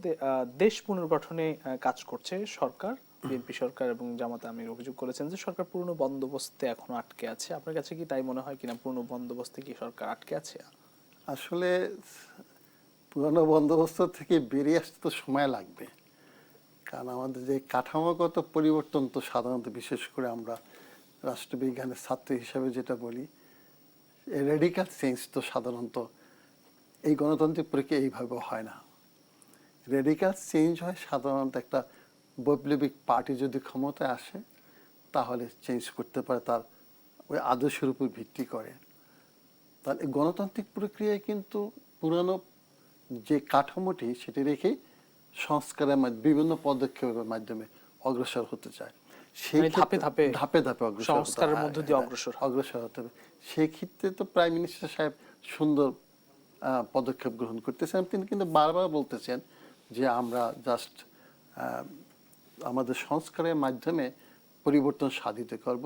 দেশ পুনর্গঠনে কাজ করছে সরকার, বিএনপি সরকার, এবং জামাত আমির অভিযোগ করেছেন যে সরকার পুরনো বন্দোবস্তে এখনো আটকে আছে। আপনার কাছে কি তাই মনে হয় কিনা? পুরনো বন্দোবস্তে কি সরকার আটকে আছে? আসলে পুরনো বন্দোবস্ত থেকে বেরিয়ে আসতে তো সময় লাগবে, কারণ আমাদের যে কাঠামোগত পরিবর্তন, তো সাধারণত বিশেষ করে আমরা রাষ্ট্রবিজ্ঞানের ছাত্র হিসাবে যেটা বলি, রেডিক্যাল চেঞ্জ তো সাধারণত এই গণতান্ত্রিক প্রক্রিয়া এইভাবে হয় না। রেডিক্যাল চেঞ্জ হয় সাধারণত একটা বৈপ্লবিক পার্টি যদি ক্ষমতায় আসে, তাহলে চেঞ্জ করতে পারে, তার ওই আদর্শের উপর ভিত্তি করে। তাহলে গণতান্ত্রিক প্রক্রিয়ায় কিন্তু পুরানো যে কাঠামোটি সেটি রেখেই সংস্কারের বিভিন্ন পদক্ষেপের মাধ্যমে অগ্রসর হতে চায়। সেই ধাপে ধাপে সংস্কারের মধ্য দিয়ে অগ্রসর হতে হবে। সেই ক্ষেত্রে তো প্রাইম মিনিস্টার সাহেব সুন্দর পদক্ষেপ গ্রহণ করতেছেন। তিনি কিন্তু বারবার বলতেছেন যে আমরা জাস্ট আমাদের সংস্কারের মাধ্যমে পরিবর্তন সাধিত করব।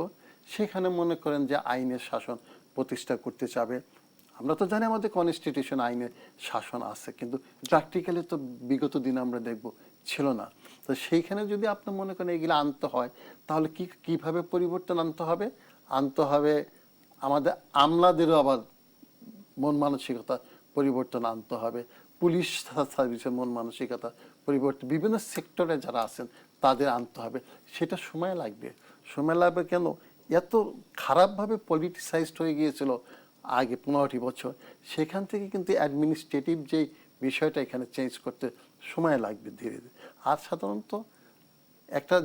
সেখানে মনে করেন যে আইনের শাসন প্রতিষ্ঠা করতে চাবে। আমরা তো জানি আমাদের কনস্টিটিউশন আইনের শাসন আছে, কিন্তু প্র্যাকটিক্যালি তো বিগত দিনে আমরা দেখব ছিল না। তো সেইখানে যদি আপনি মনে করেন এগুলো আনতে হয়, তাহলে কিভাবে পরিবর্তন আনতে হবে আমাদের আমলাদেরও আবার মন মানসিকতা পরিবর্তন আনতে হবে, পুলিশ সার্ভিসের মন মানসিকতা পরিবর্তন, বিভিন্ন সেক্টরে যারা আছেন তাদের আনতে হবে। সেটা সময় লাগবে। কেন? এত খারাপভাবে পলিটিসাইজড হয়ে গিয়েছিল আগে 15টি বছর। সেখান থেকে কিন্তু অ্যাডমিনিস্ট্রেটিভ যে বিষয়টা এখানে চেঞ্জ করতে সময় লাগবে ধীরে ধীরে। আর সাধারণত একটা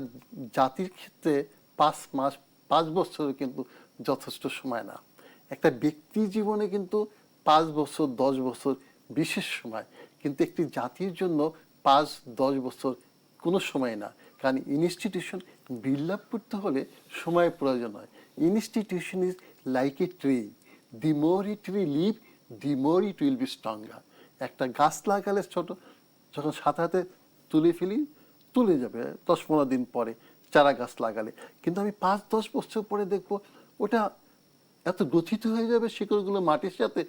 জাতির ক্ষেত্রে 5 বছর কিন্তু যথেষ্ট সময় না। একটা ব্যক্তি জীবনে কিন্তু 5 বছর 10 বছর বিশেষ সময়, কিন্তু একটি জাতির জন্য 5-10 বছর কোনো সময় না। কারণ ইনস্টিটিউশন বিল্ড আপ করতে হলে সময় প্রয়োজন হয়। Institution is like a tree, the more it will live, the more it will be stronger. একটা গাছ লাগালে ছোট, যখন সাথে সাথে তুলে যাবে 10-15 দিন পরে চারা গাছ লাগালে, কিন্তু আমি 5-10 বছর পরে দেখবো ওটা এত গঠিত হয়ে যাবে, শিকড়গুলো মাটির সাথে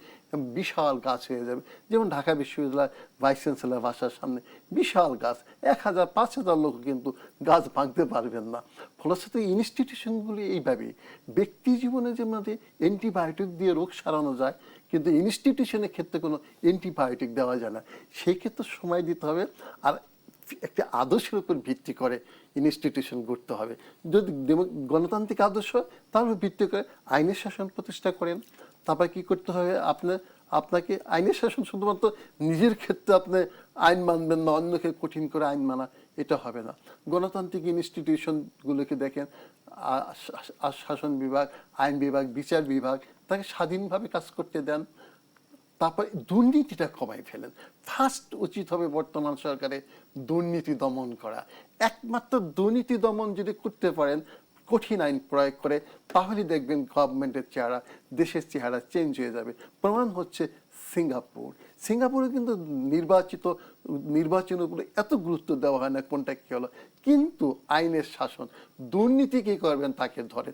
বিশাল গাছ হয়ে যাবে। যেমন ঢাকা বিশ্ববিদ্যালয় ভাইস চ্যান্সেলর বাসার সামনে বিশাল গাছ, 1000-5000 লোক কিন্তু গাছ ভাঙতে পারবেন না। ফলশ্রুত ইনস্টিটিউশনগুলি এইভাবেই ব্যক্তি জীবনে যেমন অ্যান্টিবায়োটিক দিয়ে রোগ সারানো যায়, কিন্তু ইনস্টিটিউশনের ক্ষেত্রে কোনো অ্যান্টিবায়োটিক দেওয়া যায় না। সেই ক্ষেত্রে সময় দিতে হবে। আর একটা আদর্শের উপর ভিত্তি করে ইনস্টিটিউশন গড়তে হবে। যদি গণতান্ত্রিক আদর্শ, তার উপর ভিত্তি করে আইনের শাসন প্রতিষ্ঠা করেন। তারপর কি করতে হবে? আপনাকে আইনের শাসন শুধুমাত্র নিজের ক্ষেত্রে আপনি আইন মানবেন না, অন্যকে কঠিন করে আইন মানা, এটা হবে না। গণতান্ত্রিক ইনস্টিটিউশনগুলোকে দেখেন, শাসন বিভাগ, আইন বিভাগ, বিচার বিভাগ, তাকে স্বাধীনভাবে কাজ করতে দেন। তারপরে দুর্নীতিটা কমাই ফেলেন। ফার্স্ট উচিত হবে বর্তমান সরকারে দুর্নীতি দমন করা। একমাত্র দুর্নীতি দমন যদি করতে পারেন কঠিন আইন প্রয়োগ করে, তাহলে দেখবেন গভর্নমেন্টের চেহারা, দেশের চেহারা চেঞ্জ হয়ে যাবে। প্রমাণ হচ্ছে সিঙ্গাপুরে কিন্তু নির্বাচনের উপরে এত গুরুত্ব দেওয়া হয় না, কোনটা কি হলো, কিন্তু আইনের শাসন, দুর্নীতি কি করবেন তাকে ধরে।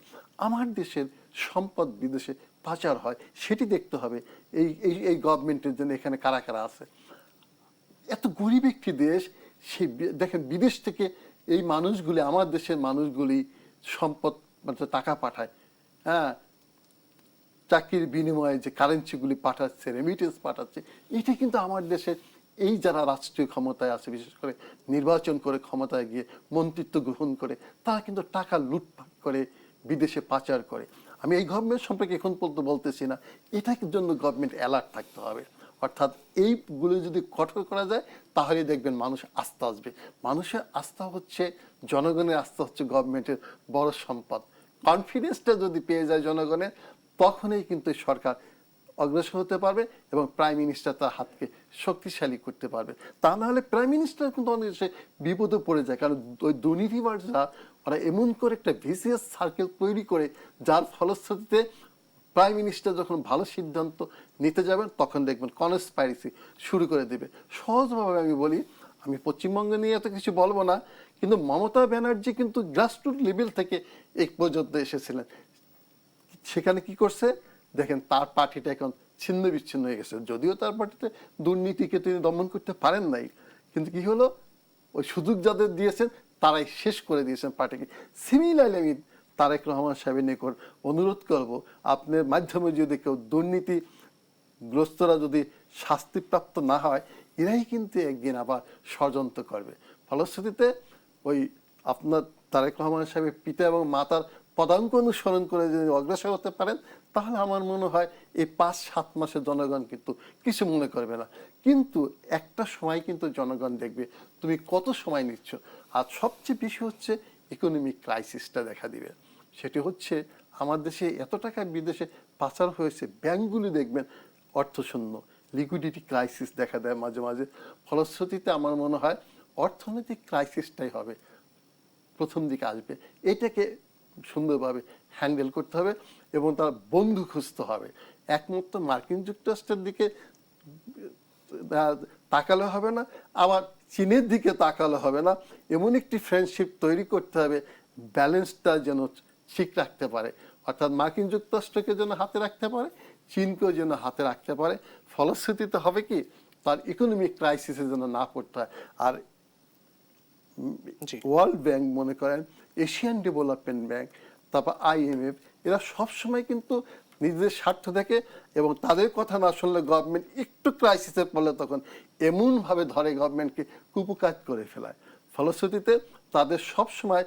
আমার দেশের সম্পদ বিদেশে পাচার হয়, সেটি দেখতে হবে। এই গভর্নমেন্টের জন্য এখানে কারা কারা আছে। এত গরিব একটি দেশ, সেই দেখেন বিদেশ থেকে এই মানুষগুলি, আমার দেশের মানুষগুলি সম্পদ মানে টাকা পাঠায়, হ্যাঁ, চাকরির বিনিময়ে যে কারেন্সিগুলি পাঠাচ্ছে, রেমিটেন্স পাঠাচ্ছে, এটা কিন্তু আমার দেশের এই যারা রাষ্ট্রীয় ক্ষমতায় আছে, বিশেষ করে নির্বাচন করে ক্ষমতায় গিয়ে মন্ত্রিত্ব গ্রহণ করে, তারা কিন্তু টাকা লুটপাট করে বিদেশে পাচার করে। আমি এই গভর্নমেন্ট সম্পর্কে এখন পর্যন্ত বলতেছি না, এটার জন্য গভর্নমেন্ট অ্যালার্ট থাকতে হবে। অর্থাৎ এইগুলো যদি কঠোর করা যায়, তাহলে দেখবেন মানুষ আস্থা আসবে। মানুষের আস্থা হচ্ছে, জনগণের আস্থা হচ্ছে গভর্নমেন্টের বড় সম্পদ। কনফিডেন্সটা যদি পেয়ে যায় জনগণের, তখনই কিন্তু সরকার অগ্রসর হতে পারবে এবং প্রাইম মিনিস্টার তার হাতকে শক্তিশালী করতে পারবে। তা না হলে প্রাইম মিনিস্টার কিন্তু অনেক দেশে বিপদে পড়ে যায়। কারণ ওই দুর্নীতিবাজরা ওরা এমন করে একটা ভিসিএস সার্কেল তৈরি করে, যার ফলশ্রুতিতে প্রাইম মিনিস্টার যখন ভালো সিদ্ধান্ত নিতে যাবেন, তখন দেখবেন কনস্পাইরেসি শুরু করে দেবে। সহজভাবে আমি বলি, আমি পশ্চিমবঙ্গ নিয়ে এত কিছু বলবো না, কিন্তু মমতা ব্যানার্জি কিন্তু গ্রাসরুট লেভেল থেকে এই পর্যন্ত এসেছিলেন। সেখানে কি করছে দেখেন, তার পার্টিটা এখন ছিন্ন বিচ্ছিন্ন হয়ে গেছে। যদিও তার পার্টিতে দুর্নীতিকে তিনি দমন করতে পারেন নাই, কিন্তু কি হলো, ওই সুযোগ যাদের দিয়েছেন তারাই শেষ করে দিয়েছেন পার্টিকে। সিমিলারলি আমি তারেক রহমান সাহেবের নিকট অনুরোধ করব, আপনার মাধ্যমে যদি কেউ দুর্নীতিগ্রস্তরা যদি শাস্তিপ্রাপ্ত না হয়, এরাই কিন্তু একদিন আবার ষড়যন্ত্র করবে। ফলশ্রুতিতে ওই আপনার তারেক রহমান সাহেবের পিতা এবং মাতার পদাঙ্ক অনুসরণ করে যদি অগ্রসর হতে পারেন, তাহলে আমার মনে হয় এই 5-7 মাসে জনগণ কিন্তু কিছু মনে করবে না। কিন্তু একটা সময় কিন্তু জনগণ দেখবে তুমি কত সময় নিচ্ছ। আর সবচেয়ে বেশি হচ্ছে ইকোনমিক ক্রাইসিসটা দেখা দিবে। সেটি হচ্ছে আমার দেশে এত টাকা বিদেশে পাচার হয়েছে, ব্যাংকগুলি দেখবেন অর্থশূন্য, লিকুইডিটি ক্রাইসিস দেখা দেয় মাঝে মাঝে। ফলশ্রুতিতে আমার মনে হয় অর্থনৈতিক ক্রাইসিসটাই হবে প্রথম দিকে আসবে। এটাকে সুন্দরভাবে হ্যান্ডেল করতে হবে এবং তার বন্ধু খুঁজতে হবে। একমাত্র মার্কিন যুক্তরাষ্ট্রের দিকে তাকালে হবে না, আবার চীনের দিকে তাকালে হবে না। এমন একটি ফ্রেন্ডশিপ তৈরি করতে হবে ব্যালেন্সটা যেন ঠিক রাখতে পারে, অর্থাৎ মার্কিন যুক্তরাষ্ট্রকে যেন হাতে রাখতে পারে, চীনকেও যেন হাতে রাখতে পারে। ফলশ্রুতিতে হবে কি, তার ইকোনমিক ক্রাইসিসে যেন না পড়তে হয়। আর জি। ওয়ার্ল্ড ব্যাংক মনে করেন, এশিয়ান ডেভেলপমেন্ট ব্যাংক, তারপর IMF, এরা সবসময় কিন্তু নিজেদের স্বার্থ দেখে, এবং তাদের কথা না শুনলে গভর্নমেন্ট একটু ক্রাইসিসে পড়লে তখন এমনভাবে ধরে গভর্নমেন্টকে কুপকাত করে ফেলায়। ফলশ্রুতিতে তাদের সবসময়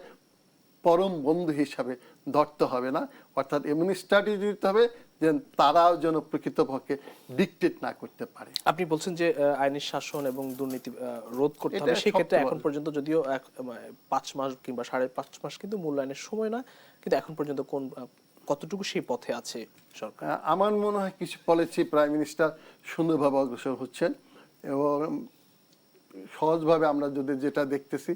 পরম বন্ধু হিসাবে ধরতে হবে না, অর্থাৎ এমন স্ট্র্যাটেজি দিতে হবে যে তারাও যেন প্রকৃতপক্ষে ডিকটেট না করতে পারে। আপনি বলছেন যে আইনের শাসন এবং দুর্নীতি রোধ করতে হবে, এটা সেই ক্ষেত্রে সবচেয়ে এখন বড়। পর্যন্ত যদিও 5 মাস কিংবা 5.5 মাস কিন্তু মূল্যায়নের সময় না, কিন্তু এখন পর্যন্ত কতটুকু সেই পথে আছে সরকার? আমার মনে হয় কিছু পলিসি প্রাইম মিনিস্টার সুন্দরভাবে অগ্রসর হচ্ছেন, এবং সহজভাবে আমরা যদি যেটা দেখতেছি,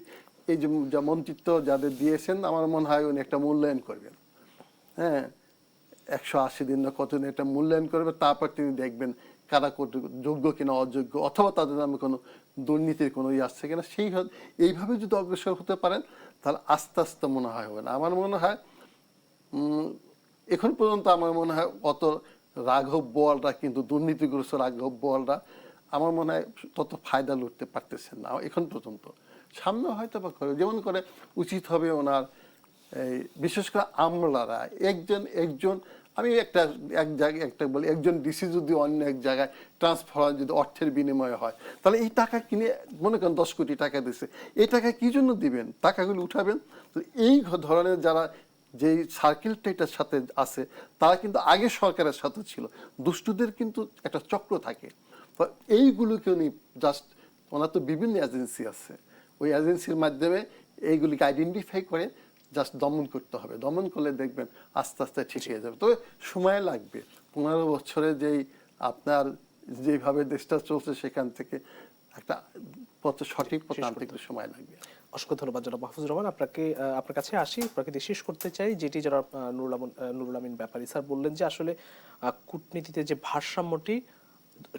এই যে যা মন্ত্রিত্ব যাদের দিয়েছেন, আমার মনে হয় উনি একটা মূল্যায়ন করবেন। হ্যাঁ, 180 দিন না কতদিন একটা মূল্যায়ন করবে, তারপর তিনি দেখবেন কারা কত যোগ্য কিনা অযোগ্য, অথবা তাদের নামে কোনো দুর্নীতির কোনো আসছে কিনা। এইভাবে যদি অগ্রসর হতে পারেন, তাহলে আস্তে আস্তে মনে হয় হবে না। আমার মনে হয় এখন পর্যন্ত আমার মনে হয় অত রাঘব বোয়ালরা, কিন্তু দুর্নীতিগ্রস্ত রাঘব বোয়ালরা আমার মনে হয় তত ফায়দা লুটতে পারতেছেন না এখন পর্যন্ত। সামনে হয়তো বা করে, যেমন করে উচিত হবে ওনার এই বিশেষ করে আমলারা একজন আমি এক জায়গায় একটা বলি, একজন ডিসি যদি অন্য এক জায়গায় ট্রান্সফার হয়, যদি অর্থের বিনিময়ে হয়, তাহলে এই টাকা কিনে মনে করেন 10 কোটি টাকা দিচ্ছে, এই টাকা কি জন্য দিবেন? টাকাগুলো উঠাবেন। তো এই ধরনের যারা যেই সার্কেলটা এটার সাথে আছে, তারা কিন্তু আগে সরকারের সাথে ছিল। দুষ্টুদের কিন্তু একটা চক্র থাকে, তো এইগুলোকে উনি জাস্ট, ওনার তো বিভিন্ন এজেন্সি আছে, ওই এজেন্সির মাধ্যমে এইগুলিকে আইডেন্টিফাই করে জাস্ট দমন করতে হবে। দমন করলে দেখবেন আস্তে আস্তে ঠিক হয়ে যাবে, তবে সময় লাগবে। 15 বছরে যেই আপনার যেভাবে দেশটা চলছে, সেখান থেকে একটা সঠিক পথ আনতে একটু সময় লাগবে। অসংখ্য ধন্যবাদ জনাব মাহফুজুর রহমান। আপনার কাছে আসি, আপনাকে দিয়ে শেষ করতে চাই যেটি জনাব নুরুল আমিন ব্যাপারী স্যার বললেন যে আসলে কূটনীতিতে যে ভারসাম্যটি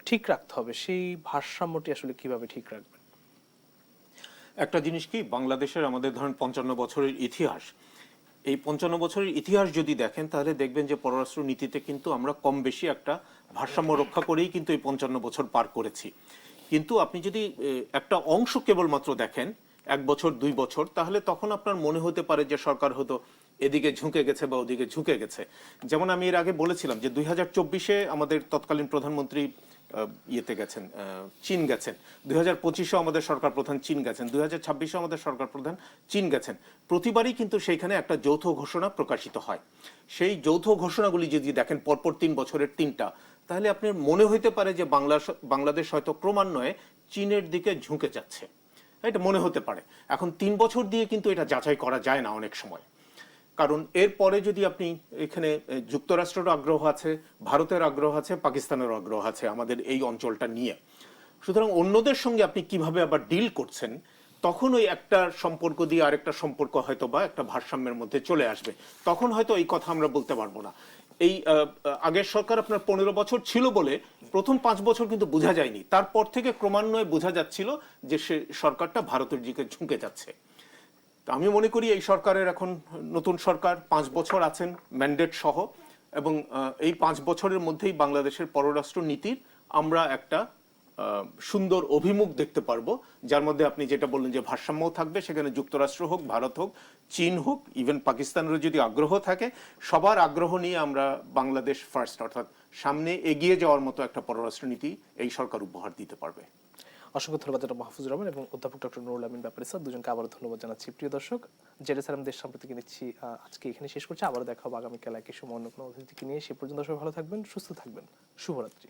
ঠিক রাখতে হবে, সেই ভারসাম্যটি আসলে কিভাবে ঠিক রাখবেন? একটা জিনিস কি, বাংলাদেশের আমাদের ধরেন 55 বছরের ইতিহাস, এই 55 বছরের ইতিহাস যদি দেখেন, তাহলে দেখবেন যে পররাষ্ট্র নীতিতে কিন্তু আমরা কম বেশি একটা ভারসাম্য রক্ষা করেই কিন্তু এই 55 বছর পার করেছি। কিন্তু আপনি যদি একটা অংশ কেবলমাত্র দেখেন, 1 বছর 2 বছর, তাহলে তখন আপনার মনে হতে পারে যে সরকার হয়তো এদিকে ঝুঁকে গেছে বা ওদিকে ঝুঁকে গেছে। যেমন আমি এর আগে বলেছিলাম যে 2024-এ আমাদের তৎকালীন প্রধানমন্ত্রী ইয়েতে গেছেন, চীন গেছেন, 2025-এও আমাদের সরকার প্রধান চীন গেছেন, 2026-এও আমাদের সরকার প্রধান চীন গেছেন। প্রতিবারই কিন্তু সেইখানে একটা যৌথ ঘোষণা প্রকাশিত হয়। সেই যৌথ ঘোষণাগুলি যদি দেখেন পরপর 3 বছরের 3টা, তাহলে আপনার মনে হইতে পারে যে বাংলাদেশ হয়তো ক্রমান্বয়ে চীনের দিকে ঝুঁকে যাচ্ছে, এটা মনে হতে পারে। এখন 3 বছর দিয়ে কিন্তু এটা যাচাই করা যায় না অনেক সময়, কারণ এরপরে যদি আপনি এখানে যুক্তরাষ্ট্রের আগ্রহ আছে, ভারতের আগ্রহ আছে, পাকিস্তানের আগ্রহ আছে আমাদের এই অঞ্চলটা নিয়ে। সুতরাং অন্যদের সঙ্গে আপনি কিভাবে আবার ডিল করছেন, তখন ওই একটা সম্পর্ক দিয়ে আরেকটা সম্পর্ক হয়তো বা একটা ভারসাম্যের মধ্যে চলে আসবে। তখন হয়তো এই কথা আমরা বলতে পারবো না। এই আগের সরকার আপনার 15 বছর ছিল বলে প্রথম 5 বছর কিন্তু বোঝা যায়নি, তারপর থেকে ক্রমান্বয়ে বোঝা যাচ্ছিল যে সে সরকারটা ভারতের দিকে ঝুঁকে যাচ্ছে। আমি মনে করি এই সরকারের এখন নতুন সরকার 5 বছর আছেন ম্যান্ডেট সহ, এবং এই 5 বছরের মধ্যেই বাংলাদেশের পররাষ্ট্র নীতির আমরা একটা সুন্দর অভিমুখ দেখতে পারবো, যার মধ্যে আপনি যেটা বললেন যে ভারসাম্যও থাকবে, সেখানে যুক্তরাষ্ট্র হোক, ভারত হোক, চীন হোক, ইভেন পাকিস্তানেরও যদি আগ্রহ থাকে, সবার আগ্রহ নিয়ে আমরা বাংলাদেশ ফার্স্ট, অর্থাৎ সামনে এগিয়ে যাওয়ার মতো একটা পররাষ্ট্র নীতি এই সরকার উপহার দিতে পারবে। অসংখ্য ধন্যবাদ জনাব মাহফুজুর রহমান এবং অধ্যাপক ডক্টর নুরুল আমিন ব্যাপারী স্যার, দুজনকে আবারও ধন্যবাদ জানাচ্ছি। প্রিয় দর্শক, জেরেসালাম দেশ সাম্প্রতিক নিচ্ছি আজকে এখানে শেষ করছি। আবারও দেখা হবে আগামীকাল একই সময় অন্য কোনো অতিথিকে নিয়ে। সে পর্যন্ত সবাই ভালো থাকবেন, সুস্থ থাকবেন। শুভরাত্রি।